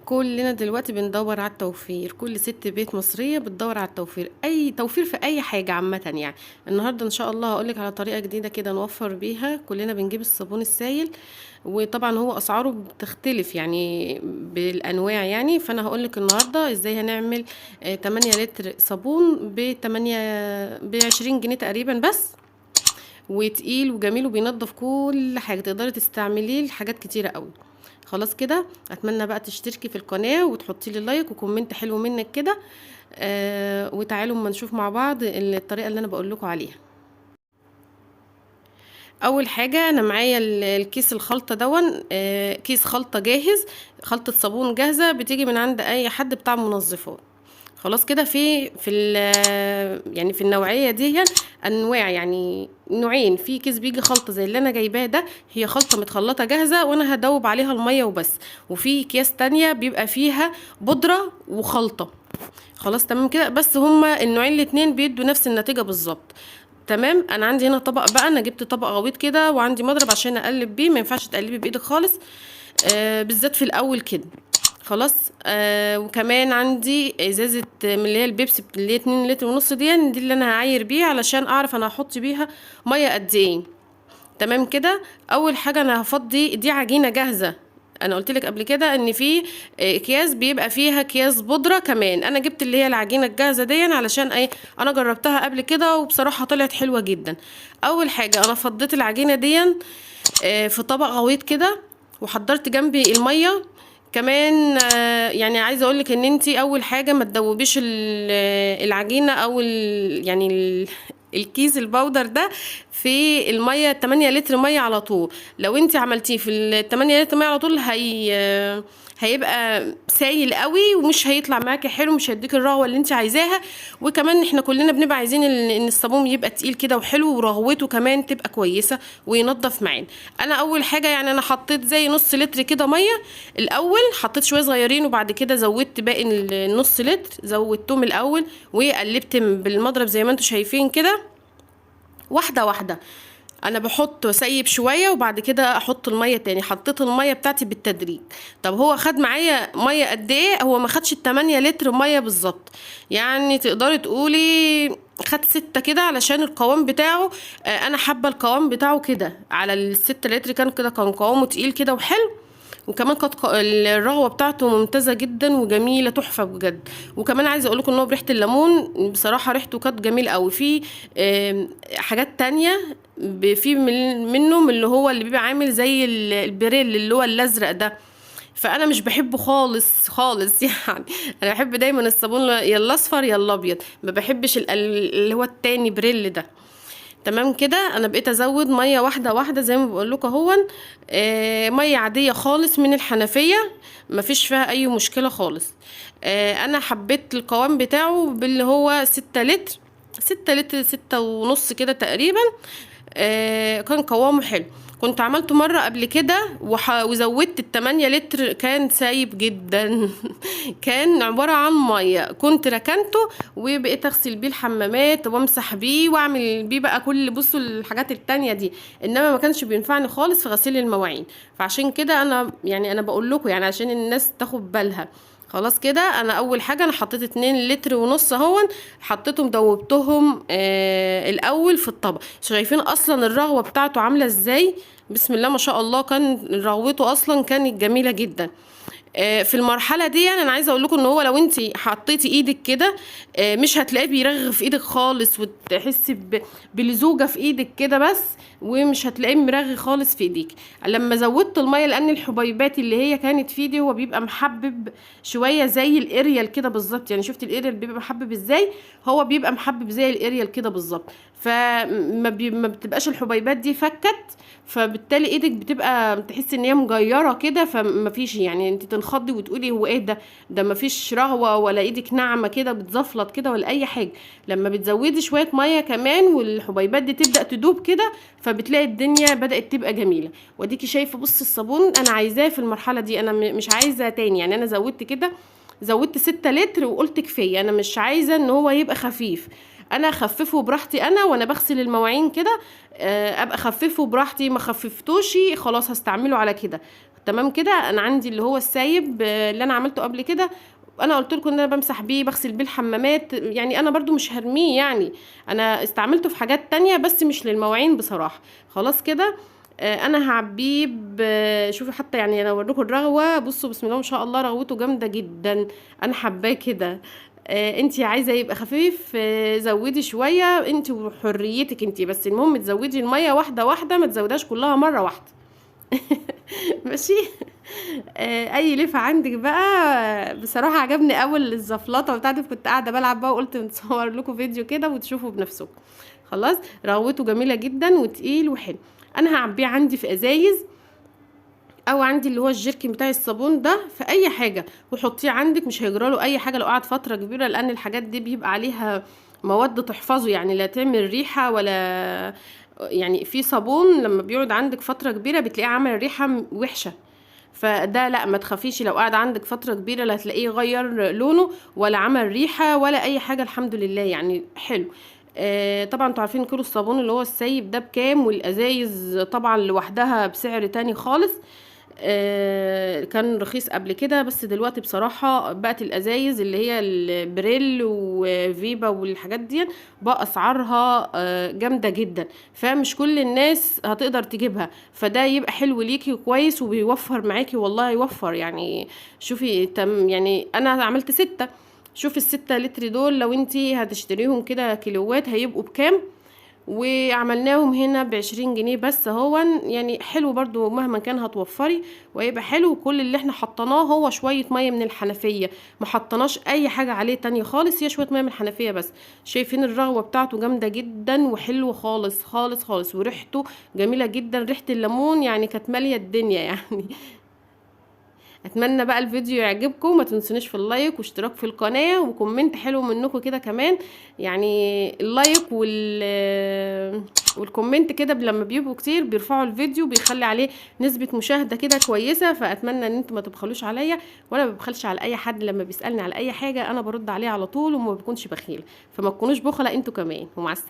كلنا دلوقتي بندور على التوفير، كل ست بيت مصرية بتدور على التوفير، اي توفير في اي حاجة عامة يعني. النهاردة ان شاء الله هقولك على طريقة جديدة كده نوفر بيها. كلنا بنجيب الصابون السائل، وطبعا هو اسعاره بتختلف يعني بالانواع يعني. فانا هقولك النهاردة ازاي هنعمل 8 لتر صابون ب20 جنيه تقريبا بس، وتقيل وجميل وبينضف كل حاجة، تقدري تستعمليه لحاجات كتيرة قوي. خلاص كده، اتمنى بقى تشتركي في القناة وتحطي لي لايك وكومنت حلو منك كده. وتعالوا اما نشوف مع بعض الطريقة اللي انا بقول لكم عليها. اول حاجة انا معايا الكيس الخلطة دون، كيس خلطة جاهز، خلطة صابون جاهزة بتيجي من عند اي حد بتاع منظفات. خلاص كده، يعني في النوعيه دي انواع، يعني نوعين. في كيس بيجي خلطه زي اللي انا جايباه ده، هي خلطه متخلطه جاهزه وانا هدوب عليها الميه وبس. وفي اكياس تانية بيبقى فيها بودره وخلطه. خلاص تمام كده، بس هما النوعين الاتنين بيدوا نفس النتيجه بالظبط. تمام. انا عندي هنا طبق بقى، انا جبت طبق غويط كده وعندي مضرب عشان اقلب بيه، ما ينفعش تقلبي بايدك خالص، بالذات في الاول كده. خلاص. وكمان عندي ازازه من اللي هي البيبسي اللي هي 2 لتر ونص، دي اللي انا هعاير بيها علشان اعرف انا هحط بيها ميه قد ايه. تمام كده. اول حاجه انا هفضي دي عجينه جاهزه. انا قلت لك قبل كده ان في اكياس بيبقى فيها اكياس بودره كمان، انا جبت اللي هي العجينه الجاهزه دي علشان ايه، انا جربتها قبل كده وبصراحه طلعت حلوه جدا. اول حاجه انا فضيت العجينه دي في طبق غويط كده، وحضرت جنبي الميه كمان. يعني عايزه اقولك ان انتي اول حاجه ما تدوبيش العجينه او الكيس البودر ده في الميه 8 لتر ميه على طول. لو انتي عملتيه في ال 8 لتر ميه على طول هيبقى سايل قوي ومش هيطلع معاكي حلو، مش هيديك الرغوه اللي انت عايزاها. وكمان احنا كلنا بنبقى عايزين ان الصابون يبقى تقيل كده وحلو، ورغوته كمان تبقى كويسه وينضف معانا. انا اول حاجه يعني انا حطيت زي نص لتر كده ميه الاول، حطيت شويه صغيرين وبعد كده زودت باقي النص لتر، زودتهم الاول وقلبت بالمضرب زي ما انتم شايفين كده، واحده واحده. انا بحط سيب شويه وبعد كده احط الميه تاني، حطيت الميه بتاعتي بالتدريج. طب هو خد معايا ميه قد ايه؟ هو ما خدش ال8 لتر ميه بالظبط، يعني تقدري تقولي خد 6 كده علشان القوام بتاعه. انا حابه القوام بتاعه كده على ال6 لتر، كان كده كان قوامه تقيل كده وحلو. وكمان كانت الرغوه بتاعته ممتازه جدا وجميله تحفه بجد. وكمان عايزه اقول لكم ان هو بريحه الليمون بصراحه ريحته كانت جميل قوي. في حاجات تانية في منهم اللي هو اللي بيبقى عامل زي البريل اللي هو الازرق ده، فانا مش بحبه خالص خالص يعني. انا بحب دايما الصابون يا الاصفر يا الابيض، ما بحبش اللي هو التاني بريل ده. تمام كده. انا بقيت ازود ميه واحده واحده زي ما بقول لكم اهون. ميه عاديه خالص من الحنفيه، مفيش فيها اي مشكله خالص. انا حبيت القوام بتاعه باللي هو 6 لتر، 6 لتر 6 ونص كده تقريبا. كان قوامه حلو. كنت عملته مرة قبل كده وزودت ال8 لتر، كان سايب جدا كان عبارة عن مية، كنت ركنته وبقيت اغسل بيه الحمامات وامسح بيه واعمل بيه بقى كل، بصوا الحاجات التانية دي، انما ما كانش بينفعني خالص في غسيل المواعين. فعشان كده انا يعني انا بقول لكم يعني عشان الناس تاخد بالها. خلاص كده، انا اول حاجه انا حطيت 2 لتر ونص اهون، حطيتهم دوبتهم الاول في الطبق. شايفين اصلا الرغوه بتاعته عامله ازاي؟ بسم الله ما شاء الله، كان رغوته اصلا كانت جميله جدا. في المرحله دي يعني انا عايزه اقول لكم ان هو لو انت حطيتي ايدك كده مش هتلاقيه بيرغي في ايدك خالص، وتحسي بلزوجه في ايدك كده بس، ومش هتلاقيه مرغي خالص في ايديك. لما زودت الميه، لان الحبيبات اللي هي كانت في ايدي هو بيبقى محبب شويه زي الاريال كده بالظبط، يعني شفت الاريال بيبقى محبب ازاي، هو بيبقى محبب زي الاريال كده بالظبط. ما بتبقاش الحبيبات دي فكت، فبالتالي ايدك بتبقى تحسي ان هي مجيره كده، فما فيش يعني انت تنخضي وتقولي هو ايه ده، ده ما فيش رغوه ولا ايدك ناعمه كده بتزفلط كده ولا اي حاجه. لما بتزودي شويه ميه كمان والحبيبات دي تبدا تدوب كده، فبتلاقي الدنيا بدات تبقى جميله. واديكي شايفه، بصي الصابون انا عايزاه في المرحله دي، انا مش عايزه تاني يعني. انا زودت كده، زودت 6 لتر وقلت كفايه، انا مش عايزه ان هو يبقى خفيف. انا اخففه براحتي انا وانا بغسل المواعين كده، ابقى اخففه براحتي، ما خففتوشي خلاص هستعمله على كده. تمام كده. انا عندي اللي هو السايب اللي انا عملته قبل كده، انا قلت لكم ان انا بمسح بيه، بغسل بيه الحمامات، يعني انا برضو مش هرميه، يعني انا استعملته في حاجات تانية بس مش للمواعين بصراحة. خلاص كده. انا هعبيه شوفي حتى، يعني انا اوريكم الرغوه، بصوا بسم الله ما شاء الله، رغوته جامده جدا، انا حباه كده. انتي عايزه يبقى خفيف، زودي شويه انتي وحريتك انتي، بس المهم تزودي الميه واحده واحده، ما تزودهاش كلها مره واحده. ماشي. اي لفه عندك بقى. بصراحه عجبني اول الزفلطه بتاعتي، كنت قاعده بلعب بقى وقلت نصور لكم فيديو كده وتشوفوا بنفسكم. خلاص. رغوته جميله جدا وتقيل وحلو. انا هعبيه عندي في ازايز، او عندي اللي هو الجيركن بتاع الصابون ده، في اي حاجه وحطيه عندك، مش هيجراله اي حاجه لو قعد فتره كبيره، لان الحاجات دي بيبقى عليها مواد تحفظه، يعني لا تعمل ريحه ولا، يعني في صابون لما بيقعد عندك فتره كبيره بتلاقيه عمل ريحه وحشه، فده لا، ما تخافيش، لو قعد عندك فتره كبيره لا هتلاقيه غير لونه ولا عمل ريحه ولا اي حاجه، الحمد لله يعني حلو. طبعا انتوا عارفين كيلو الصابون اللي هو السايب ده بكام، والازايز طبعا لوحدها بسعر تاني خالص. كان رخيص قبل كده، بس دلوقتي بصراحة بقت الازايز اللي هي البريل وفيبا والحاجات دي بقى اسعارها جامدة جدا، فمش كل الناس هتقدر تجيبها، فده يبقى حلو ليكي وكويس وبيوفر معاكي، والله يوفر يعني. شوفي يعني انا عملت 6، شوفي ال6 لتر دول لو انتي هتشتريهم كده كيلوات هيبقوا بكام، وعملناهم هنا ب20 جنيه بس. هو يعني حلو برضو مهما كان هتوفري ويبقى حلو. كل اللي احنا حطيناه هو شوية مية من الحنفية، ما حطيناش اي حاجة عليه تانية خالص، هي شوية مية من الحنفية بس. شايفين الرغوة بتاعته جامدة جدا وحلو خالص خالص خالص، وريحته جميلة جدا، ريحة الليمون يعني كانت مالية الدنيا يعني. اتمنى بقى الفيديو يعجبكم، ما تنسونيش في اللايك واشتراك في القناة وكومنت حلو منكم كده كمان، يعني اللايك والكومنت كده لما بيبقوا كتير بيرفعوا الفيديو، بيخلي عليه نسبة مشاهدة كده كويسة، فاتمنى ان انتم ما تبخلوش عليا، وانا ما ببخلش على اي حد لما بيسألني على اي حاجة، انا برد عليه على طول وما بكونش بخيل، فما تكونوش بخلة انتوا كمان، ومع السلامة.